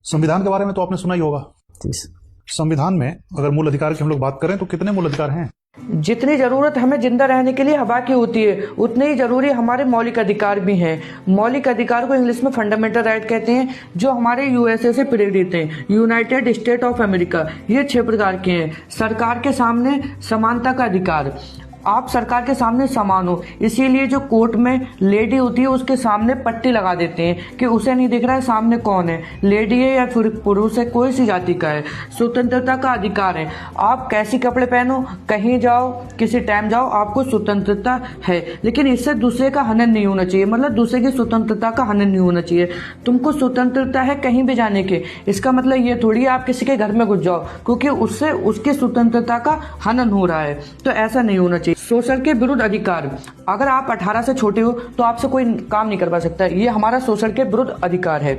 संविधान के बारे में तो आपने सुना ही होगा। संविधान में अगर मूल अधिकार की हम लोग बात करें तो कितने मूल अधिकार हैं? जितनी जरूरत हमें जिंदा रहने के लिए हवा की होती है, उतने ही जरूरी हमारे मौलिक अधिकार भी हैं। मौलिक अधिकार को इंग्लिश में फंडामेंटल राइट कहते हैं, जो हमारे यूएसए से प्रेरित हैं, यूनाइटेड स्टेट ऑफ अमेरिका। ये 6 प्रकार के हैं। सरकार के सामने समानता का अधिकार, आप सरकार के सामने समान हो, इसीलिए जो कोर्ट में लेडी होती है उसके सामने पट्टी लगा देते हैं कि उसे नहीं दिख रहा है सामने कौन है, लेडी है या फिर पुरुष है, कोई सी जाति का है। स्वतंत्रता का अधिकार है, आप कैसी कपड़े पहनो, कहीं जाओ, किसी टाइम जाओ, आपको स्वतंत्रता है। लेकिन इससे दूसरे का हनन नहीं होना चाहिए, मतलब दूसरे की स्वतंत्रता का हनन नहीं होना चाहिए। तुमको स्वतंत्रता है कहीं भी जाने के, इसका मतलब ये थोड़ी आप किसी के घर में घुस जाओ क्योंकि उससे उसकी स्वतंत्रता का हनन हो रहा है, तो ऐसा नहीं होना चाहिए। शोषण के विरुद्ध अधिकार, अगर आप 18 से छोटे हो तो आपसे कोई काम नहीं करवा सकता, ये हमारा शोषण के विरुद्ध अधिकार है।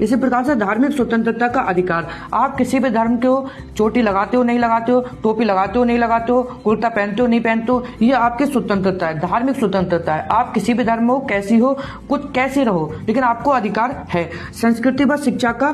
इसी प्रकार से धार्मिक स्वतंत्रता का अधिकार, आप किसी भी धर्म के हो, चोटी लगाते हो नहीं लगाते हो, टोपी लगाते हो नहीं लगाते हो, कुर्ता पहनते हो नहीं पहनते हो, ये आपकी स्वतंत्रता है, धार्मिक स्वतंत्रता है। आप किसी भी धर्म हो, कैसी हो, कुछ कैसी रहो, लेकिन आपको अधिकार है। संस्कृति व शिक्षा का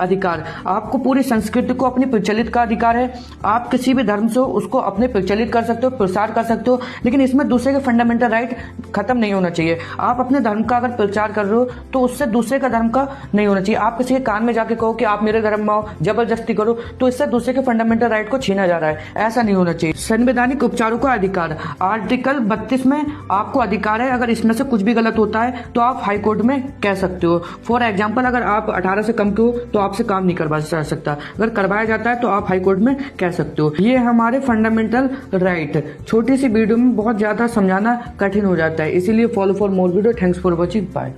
अधिकार, आपको पूरी संस्कृति को अपनी प्रचलित का अधिकार है। आप किसी भी धर्म से हो उसको अपने प्रचलित कर सकते हो, प्रसार कर सकते हो, लेकिन इसमें दूसरे के फंडामेंटल राइट खत्म नहीं होना चाहिए। आप अपने धर्म का अगर प्रचार कर रहे हो तो उससे दूसरे का धर्म का नहीं होना चाहिए। आप किसी के कान में जाके कहो कि आप मेरे धर्म में आओ, जबरदस्ती करो, तो इससे दूसरे के फंडामेंटल राइट को छीना जा रहा है, ऐसा नहीं होना चाहिए। संवैधानिक उपचारों का अधिकार, आर्टिकल 32 में आपको अधिकार है, अगर इसमें से कुछ भी गलत होता है तो आप हाई कोर्ट में कह सकते हो। फॉर एग्जाम्पल, अगर आप 18 से कम के हो तो आपसे काम नहीं करवाया जा सकता, अगर करवाया जाता है तो आप हाई कोर्ट में कह सकते हो। ये हमारे फंडामेंटल राइट। छोटी सी वीडियो में बहुत ज्यादा समझाना कठिन हो जाता है, इसीलिए follow for more video. Thanks for watching, bye.